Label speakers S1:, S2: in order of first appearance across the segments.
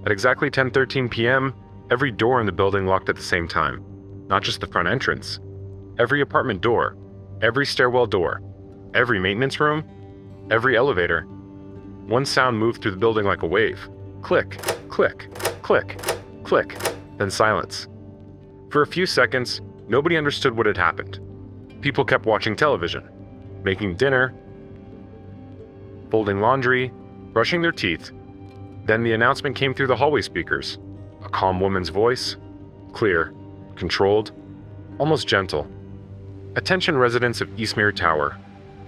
S1: At exactly 10:13 p.m., every door in the building locked at the same time. Not just the front entrance. Every apartment door, every stairwell door, every maintenance room, every elevator. One sound moved through the building like a wave. Click, click, click, click, then silence. For a few seconds, nobody understood what had happened. People kept watching television, making dinner, folding laundry, brushing their teeth. Then the announcement came through the hallway speakers. A calm woman's voice, clear, controlled, almost gentle. Attention residents of Eastmere Tower.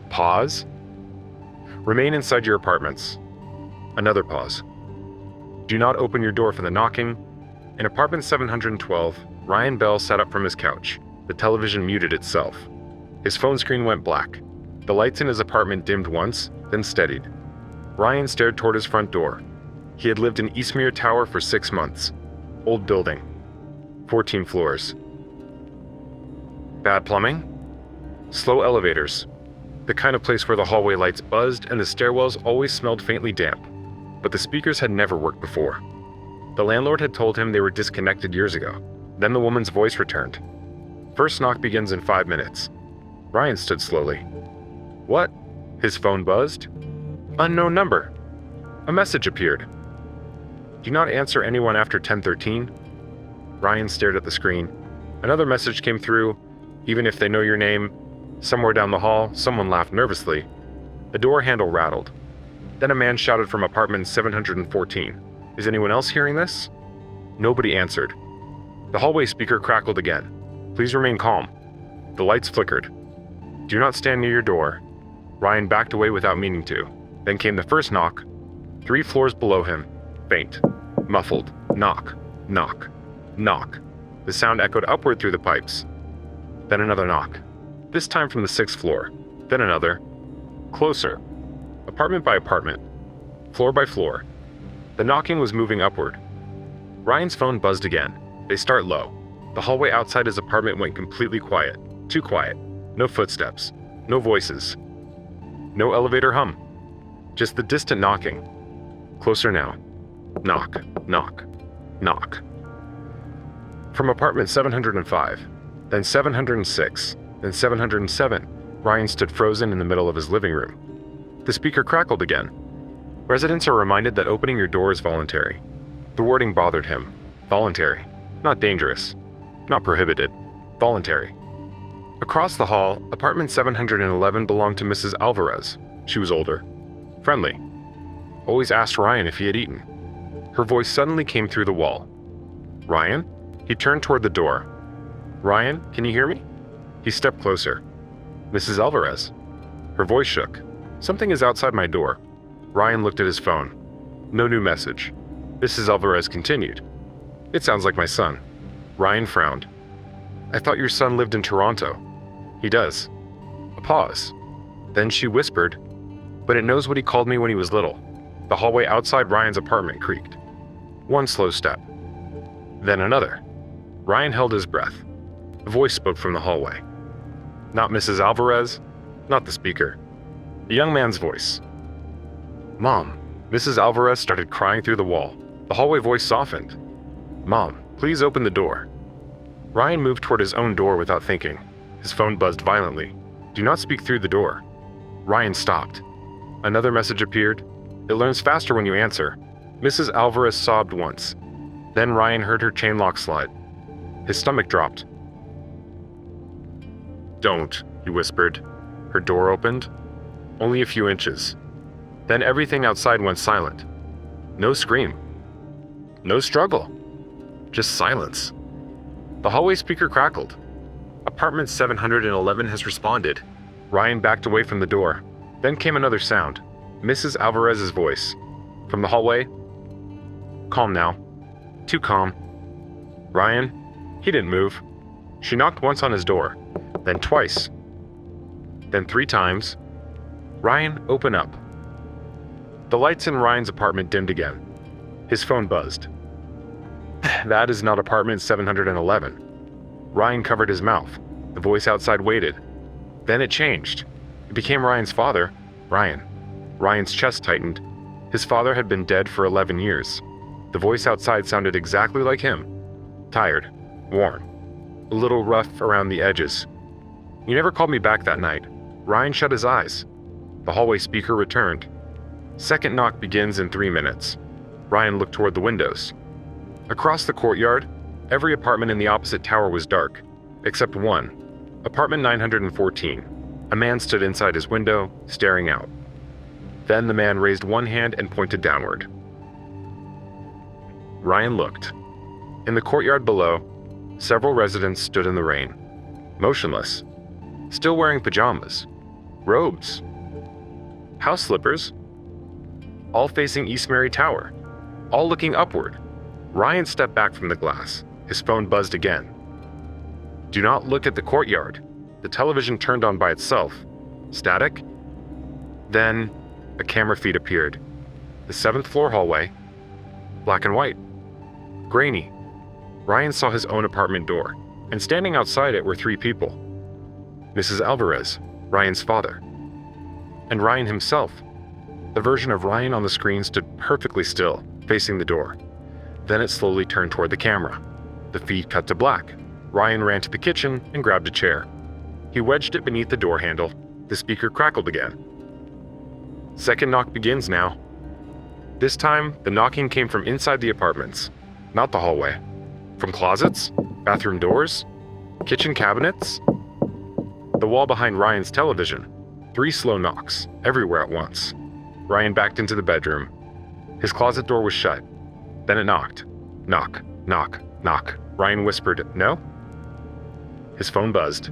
S1: Pause. Remain inside your apartments. Another pause. Do not open your door for the knocking. In apartment 712, Ryan Bell sat up from his couch. The television muted itself. His phone screen went black. The lights in his apartment dimmed once, then steadied. Ryan stared toward his front door. He had lived in Eastmere Tower for 6 months. Old building. 14 floors. Bad plumbing? Slow elevators. The kind of place where the hallway lights buzzed and the stairwells always smelled faintly damp. But the speakers had never worked before. The landlord had told him they were disconnected years ago. Then the woman's voice returned. First knock begins in 5 minutes. Ryan stood slowly. What? His phone buzzed. Unknown number. A message appeared. Do not answer anyone after 10:13. Ryan stared at the screen. Another message came through. Even if they know your name. Somewhere down the hall, someone laughed nervously. The door handle rattled. Then a man shouted from apartment 714. Is anyone else hearing this? Nobody answered. The hallway speaker crackled again. Please remain calm. The lights flickered. Do not stand near your door. Ryan backed away without meaning to. Then came the first knock. 3 floors below him. Faint. Muffled. Knock. Knock. Knock. The sound echoed upward through the pipes. Then another knock. This time from the 6th floor. Then another. Closer. Apartment by apartment. Floor by floor. The knocking was moving upward. Ryan's phone buzzed again. They start low. The hallway outside his apartment went completely quiet. Too quiet. No footsteps. No voices. No elevator hum. Just the distant knocking. Closer now. Knock. Knock. Knock. From apartment 705, then 706, then 707, Ryan stood frozen in the middle of his living room. The speaker crackled again. Residents are reminded that opening your door is voluntary. The wording bothered him. Voluntary. Not dangerous. Not prohibited. Voluntary. Across the hall, apartment 711 belonged to Mrs. Alvarez. She was older. Friendly. Always asked Ryan if he had eaten. Her voice suddenly came through the wall. Ryan? He turned toward the door. Ryan, can you hear me? He stepped closer. Mrs. Alvarez. Her voice shook. Something is outside my door. Ryan looked at his phone. No new message. Mrs. Alvarez continued. It sounds like my son. Ryan frowned. I thought your son lived in Toronto. He does. A pause. Then she whispered, but it knows what he called me when he was little. The hallway outside Ryan's apartment creaked. One slow step. Then another. Ryan held his breath. A voice spoke from the hallway. Not Mrs. Alvarez, not the speaker. The young man's voice. Mom. Mrs. Alvarez started crying through the wall. The hallway voice softened. Mom, please open the door. Ryan moved toward his own door without thinking. His phone buzzed violently. Do not speak through the door. Ryan stopped. Another message appeared. It learns faster when you answer. Mrs. Alvarez sobbed once. Then Ryan heard her chain lock slide. His stomach dropped. Don't, he whispered. Her door opened. Only a few inches. Then everything outside went silent. No scream. No struggle. Just silence. The hallway speaker crackled. Apartment 711 has responded. Ryan backed away from the door. Then came another sound. Mrs. Alvarez's voice. From the hallway. Calm now. Too calm. Ryan? He didn't move. She knocked once on his door. Then twice. Then 3 times. Ryan, open up. The lights in Ryan's apartment dimmed again. His phone buzzed. That is not apartment 711. Ryan covered his mouth. The voice outside waited. Then it changed. It became Ryan's father, Ryan. Ryan's chest tightened. His father had been dead for 11 years. The voice outside sounded exactly like him. Tired, worn, a little rough around the edges. "You never called me back that night." Ryan shut his eyes. The hallway speaker returned. "Second knock begins in 3 minutes." Ryan looked toward the windows. Across the courtyard, every apartment in the opposite tower was dark, except one, apartment 914. A man stood inside his window, staring out. Then the man raised one hand and pointed downward. Ryan looked. In the courtyard below, several residents stood in the rain, motionless, still wearing pajamas, robes, house slippers, all facing Eastmere Tower, all looking upward. Ryan stepped back from the glass. His phone buzzed again. "Do not look at the courtyard." The television turned on by itself. Static. Then, a camera feed appeared. The 7th floor hallway. Black and white. Grainy. Ryan saw his own apartment door, and standing outside it were 3 people. Mrs. Alvarez, Ryan's father. And Ryan himself. The version of Ryan on the screen stood perfectly still, facing the door. Then it slowly turned toward the camera. The feed cut to black. Ryan ran to the kitchen and grabbed a chair. He wedged it beneath the door handle. The speaker crackled again. Second knock begins now. This time, the knocking came from inside the apartments, not the hallway. From closets, bathroom doors, kitchen cabinets. The wall behind Ryan's television. 3 slow knocks, everywhere at once. Ryan backed into the bedroom. His closet door was shut. Then it knocked. Knock, knock, knock. Ryan whispered, "No?" His phone buzzed.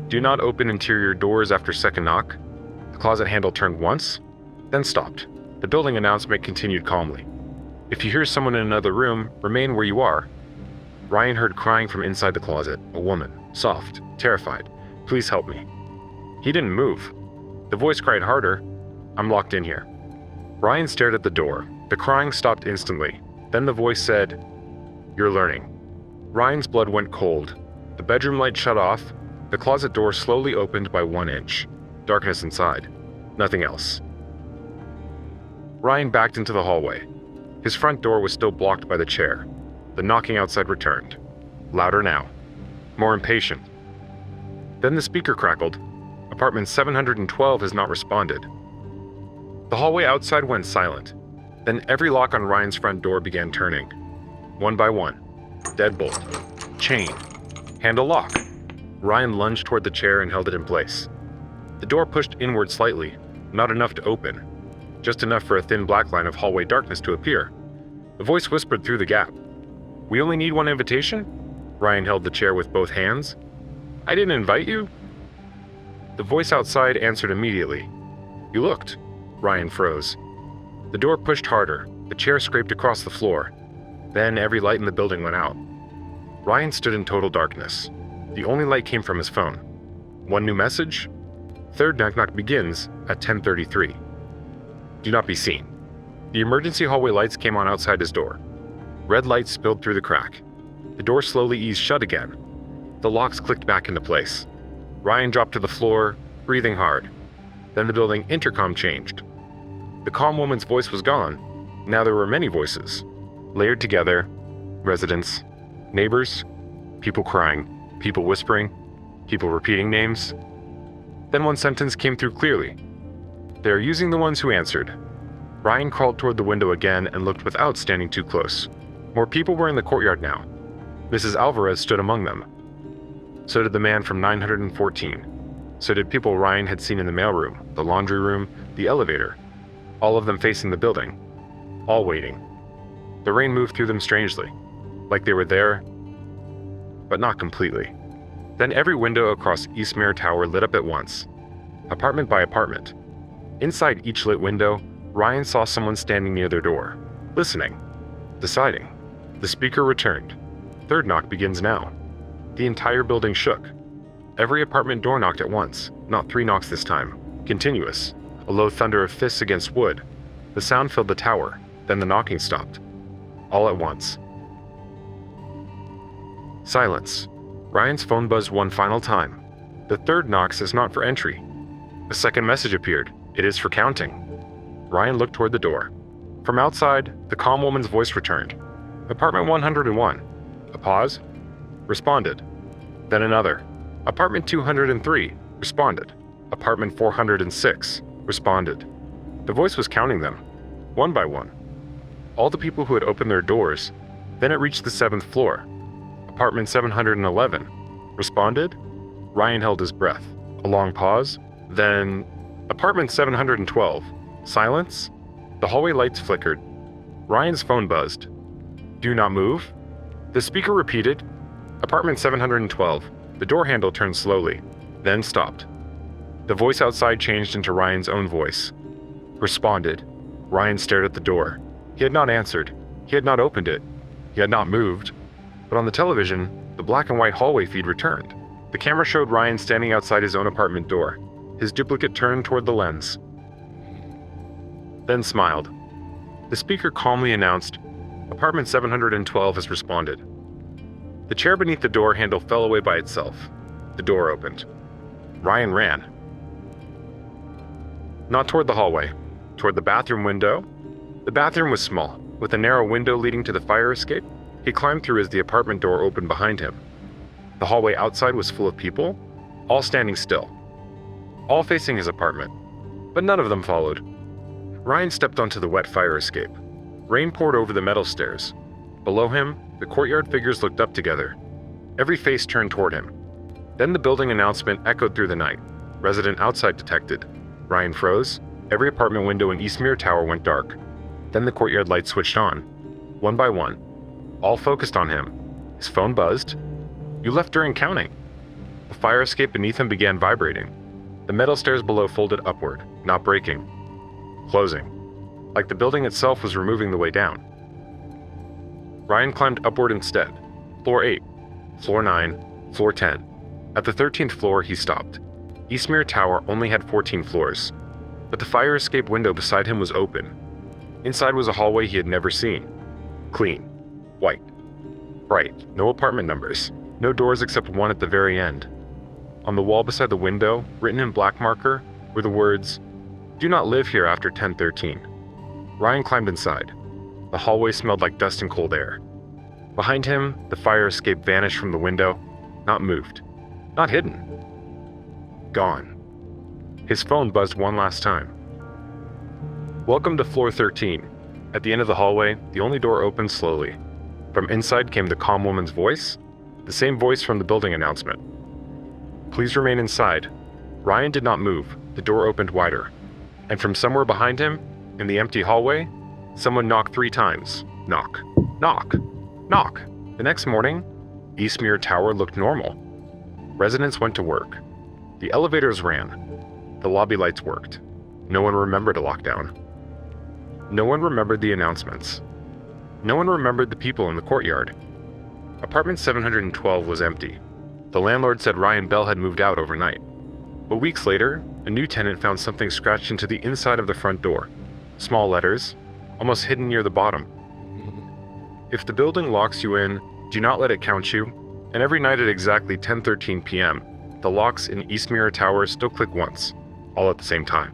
S1: "Do not open interior doors after second knock." The closet handle turned once, then stopped. The building announcement continued calmly. "If you hear someone in another room, remain where you are." Ryan heard crying from inside the closet, a woman, soft, terrified. "Please help me." He didn't move. The voice cried harder, "I'm locked in here." Ryan stared at the door. The crying stopped instantly. Then the voice said, "You're learning." Ryan's blood went cold. The bedroom light shut off. The closet door slowly opened by 1 inch. Darkness inside. Nothing else. Ryan backed into the hallway. His front door was still blocked by the chair. The knocking outside returned. Louder now. More impatient. Then the speaker crackled. Apartment 712 has not responded. The hallway outside went silent. Then every lock on Ryan's front door began turning. One by one. Deadbolt. Chain. Handle lock. Ryan lunged toward the chair and held it in place. The door pushed inward slightly, not enough to open. Just enough for a thin black line of hallway darkness to appear. The voice whispered through the gap. "We only need 1 invitation?" Ryan held the chair with both hands. "I didn't invite you." The voice outside answered immediately. "You looked." Ryan froze. The door pushed harder. The chair scraped across the floor. Then every light in the building went out. Ryan stood in total darkness. The only light came from his phone. One new message? Third knock begins at 10:33. Do not be seen. The emergency hallway lights came on outside his door. Red lights spilled through the crack. The door slowly eased shut again. The locks clicked back into place. Ryan dropped to the floor, breathing hard. Then the building intercom changed. The calm woman's voice was gone. Now there were many voices, layered together. Residents, neighbors, people crying, people whispering, people repeating names. Then one sentence came through clearly. "They are using the ones who answered." Ryan crawled toward the window again and looked without standing too close. More people were in the courtyard now. Mrs. Alvarez stood among them. So did the man from 914. So did people Ryan had seen in the mailroom, the laundry room, the elevator. All of them facing the building. All waiting. The rain moved through them strangely, like they were there, but not completely. Then every window across Eastmere Tower lit up at once, apartment by apartment. Inside each lit window, Ryan saw someone standing near their door, listening, deciding. The speaker returned. Third knock begins now. The entire building shook. Every apartment door knocked at once, not 3 knocks this time, continuous, a low thunder of fists against wood. The sound filled the tower, then the knocking stopped. All at once. Silence. Ryan's phone buzzed one final time. The third knock says not for entry. A second message appeared. It is for counting. Ryan looked toward the door. From outside, the calm woman's voice returned. Apartment 101. A pause. Responded. Then another. Apartment 203. Responded. Apartment 406. Responded. The voice was counting them, one by one. All the people who had opened their doors. Then it reached the 7th floor. Apartment 711. Responded. Ryan held his breath. A long pause. Then, apartment 712. Silence. The hallway lights flickered. Ryan's phone buzzed. Do not move. The speaker repeated. Apartment 712. The door handle turned slowly, then stopped. The voice outside changed into Ryan's own voice. Responded. Ryan stared at the door. He had not answered. He had not opened it. He had not moved. But on the television, the black and white hallway feed returned. The camera showed Ryan standing outside his own apartment door, his duplicate turned toward the lens. Then smiled. The speaker calmly announced, Apartment 712 has responded. The chair beneath the door handle fell away by itself. The door opened. Ryan ran. Not toward the hallway, toward the bathroom window. The bathroom was small, with a narrow window leading to the fire escape. He climbed through as the apartment door opened behind him. The hallway outside was full of people, all standing still, all facing his apartment, but none of them followed. Ryan stepped onto the wet fire escape. Rain poured over the metal stairs. Below him, the courtyard figures looked up together. Every face turned toward him. Then the building announcement echoed through the night. Resident outside detected. Ryan froze. Every apartment window in Eastmere Tower went dark. Then the courtyard lights switched on, one by one. All focused on him. His phone buzzed. You left during counting. The fire escape beneath him began vibrating. The metal stairs below folded upward, not breaking. Closing. Like the building itself was removing the way down. Ryan climbed upward instead. Floor 8, Floor 9, Floor 10. At the 13th floor, he stopped. Eastmere Tower only had 14 floors, but the fire escape window beside him was open. Inside was a hallway he had never seen. Clean. White. Bright. No apartment numbers. No doors except one at the very end. On the wall beside the window, written in black marker, were the words, "Do not live here after 10:13. Ryan climbed inside. The hallway smelled like dust and cold air. Behind him, the fire escape vanished from the window, not moved, not hidden. Gone. His phone buzzed one last time. Welcome to floor 13. At the end of the hallway, the only door opened slowly. From inside came the calm woman's voice, the same voice from the building announcement. Please remain inside. Ryan did not move. The door opened wider. And from somewhere behind him, in the empty hallway, someone knocked 3 times. Knock. Knock. Knock. The next morning, Eastmere Tower looked normal. Residents went to work. The elevators ran. The lobby lights worked. No one remembered a lockdown. No one remembered the announcements. No one remembered the people in the courtyard. Apartment 712 was empty. The landlord said Ryan Bell had moved out overnight. But weeks later, a new tenant found something scratched into the inside of the front door. Small letters, almost hidden near the bottom. If the building locks you in, do not let it count you. And every night at exactly 10:13 p.m., the locks in Eastmere Tower still click once, all at the same time.